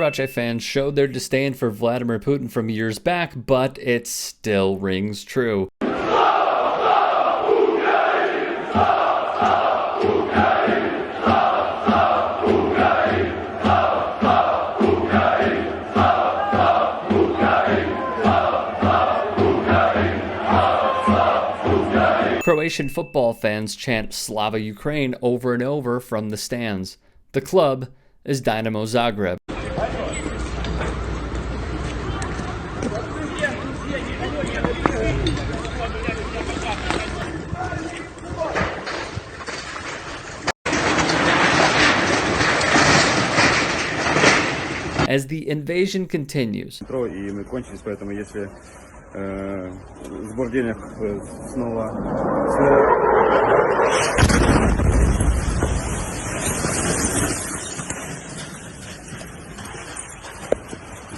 Fenerbahce fans showed their disdain for Vladimir Putin from years back, but it still rings true. Croatian football fans chant Slava Ukraine over and over from the stands. The club is Dinamo Zagreb. As the invasion continues,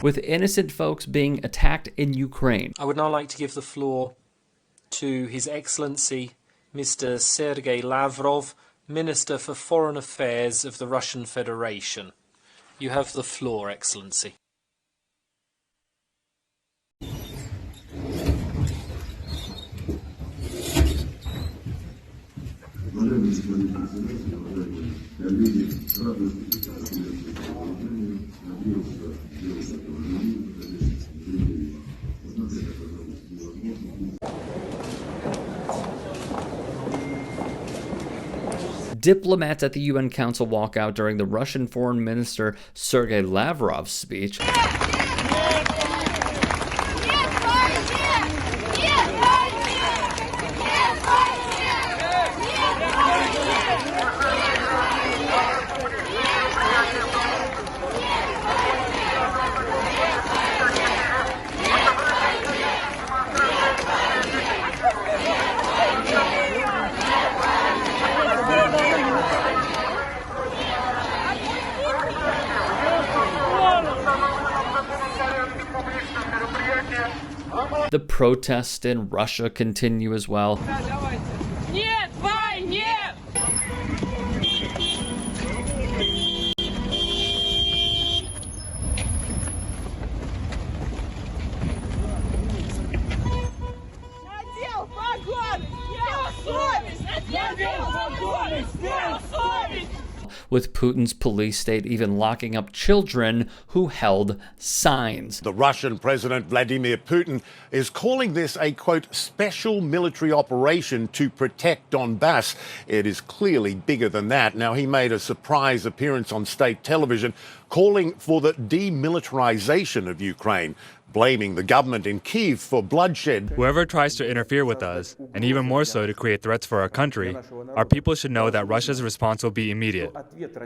with innocent folks being attacked in Ukraine. I would now like to give the floor to His Excellency Mr. Sergei Lavrov, Minister for Foreign Affairs of the Russian Federation. You have the floor, Excellency. Diplomats at the UN Council walk out during the Russian Foreign Minister Sergei Lavrov's speech. The protests in Russia continue as well. With Putin's police state even locking up children who held signs. The Russian President Vladimir Putin is calling this a, quote, special military operation to protect Donbass. It is clearly bigger than that. Now, he made a surprise appearance on state television calling for the demilitarization of Ukraine, blaming the government in Kyiv for bloodshed. Whoever tries to interfere with us, and even more so to create threats for our country, our people should know that Russia's response will be immediate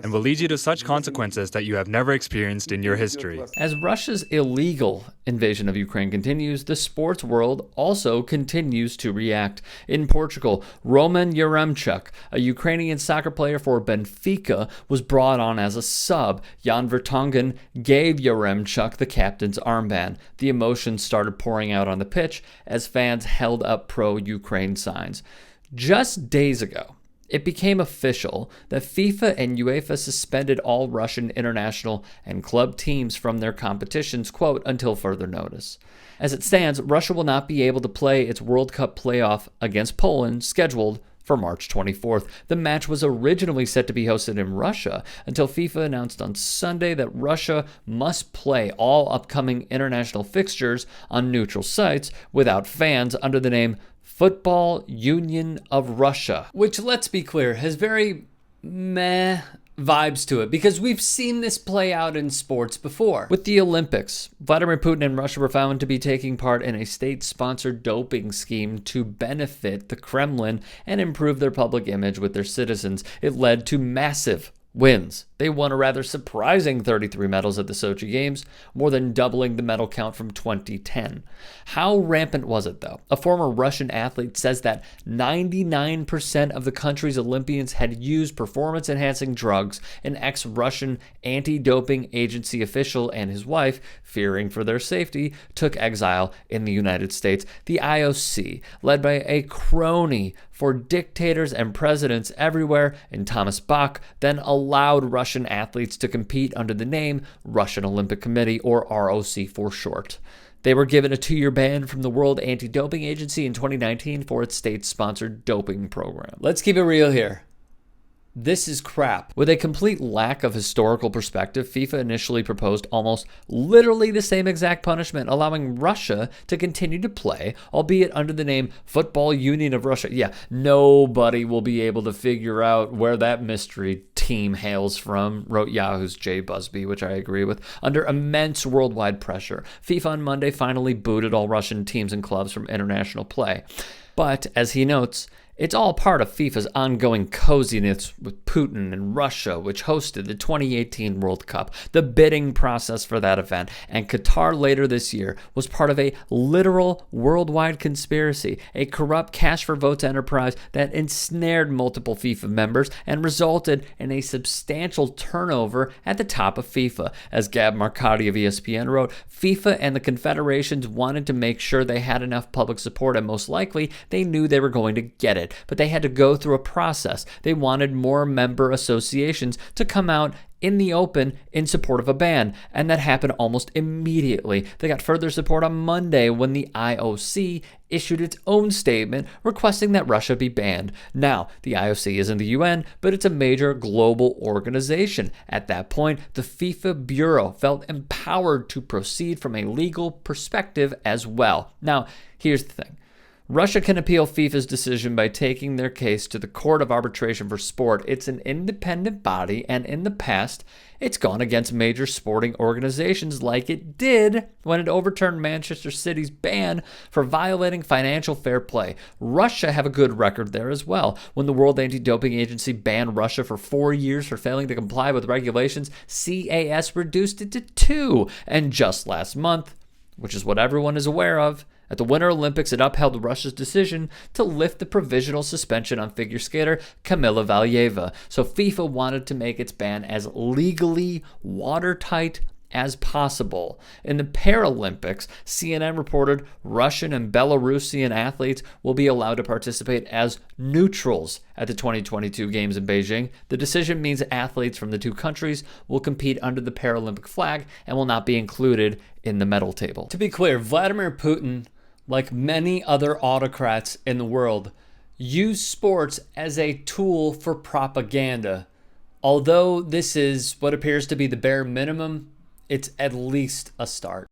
and will lead you to such consequences that you have never experienced in your history. As Russia's illegal invasion of Ukraine continues, the sports world also continues to react. In Portugal, Roman Yaremchuk, a Ukrainian soccer player for Benfica, was brought on as a sub. Jan Vertonghen gave Yaremchuk the captain's armband. The emotions started pouring out on the pitch as fans held up pro-Ukraine signs. Just days ago, it became official that FIFA and UEFA suspended all Russian international and club teams from their competitions, quote, until further notice. As it stands, Russia will not be able to play its World Cup playoff against Poland, scheduled for March 24th. The match was originally set to be hosted in Russia until FIFA announced on Sunday that Russia must play all upcoming international fixtures on neutral sites without fans under the name Football Union of Russia, which, let's be clear, has very meh vibes to it because we've seen this play out in sports before. With the Olympics, Vladimir Putin and Russia were found to be taking part in a state-sponsored doping scheme to benefit the Kremlin and improve their public image with their citizens. It led to massive wins. They won a rather surprising 33 medals at the Sochi Games, more than doubling the medal count from 2010. How rampant was it, though? A former Russian athlete says that 99% of the country's Olympians had used performance-enhancing drugs. An ex-Russian anti-doping agency official and his wife, fearing for their safety, took exile in the United States. The IOC, led by a crony for dictators and presidents everywhere, and Thomas Bach then allowed Russian athletes to compete under the name Russian Olympic Committee, or ROC for short. They were given a 2-year ban from the World Anti-Doping Agency in 2019 for its state-sponsored doping program. Let's keep it real here. This is crap. With a complete lack of historical perspective, FIFA initially proposed almost literally the same exact punishment, allowing Russia to continue to play, albeit under the name Football Union of Russia. Yeah, nobody will be able to figure out where that mystery team hails from, wrote Yahoo's Jay Busby, which I agree with. Under immense worldwide pressure, FIFA on Monday finally booted all Russian teams and clubs from international play. But, as he notes, it's all part of FIFA's ongoing coziness with Putin and Russia, which hosted the 2018 World Cup. The bidding process for that event and Qatar later this year was part of a literal worldwide conspiracy, a corrupt cash for votes enterprise that ensnared multiple FIFA members and resulted in a substantial turnover at the top of FIFA. As Gab Marcotti of ESPN wrote, FIFA and the confederations wanted to make sure they had enough public support, and most likely they knew they were going to get it. But they had to go through a process. They wanted more member associations to come out in the open in support of a ban, and that happened almost immediately. They got further support on Monday when the IOC issued its own statement requesting that Russia be banned. Now, the IOC isn't the UN, but it's a major global organization. At that point, the FIFA Bureau felt empowered to proceed from a legal perspective as well. Now, here's the thing. Russia can appeal FIFA's decision by taking their case to the Court of Arbitration for Sport. It's an independent body, and in the past, it's gone against major sporting organizations like it did when it overturned Manchester City's ban for violating financial fair play. Russia have a good record there as well. When the World Anti-Doping Agency banned Russia for 4 years for failing to comply with regulations, CAS reduced it to 2. And just last month, which is what everyone is aware of, at the Winter Olympics, it upheld Russia's decision to lift the provisional suspension on figure skater Kamila Valieva. So FIFA wanted to make its ban as legally watertight as possible. In the Paralympics, CNN reported Russian and Belarusian athletes will be allowed to participate as neutrals at the 2022 Games in Beijing. The decision means athletes from the two countries will compete under the Paralympic flag and will not be included in the medal table. To be clear, Vladimir Putin, like many other autocrats in the world, use sports as a tool for propaganda. Although this is what appears to be the bare minimum, it's at least a start.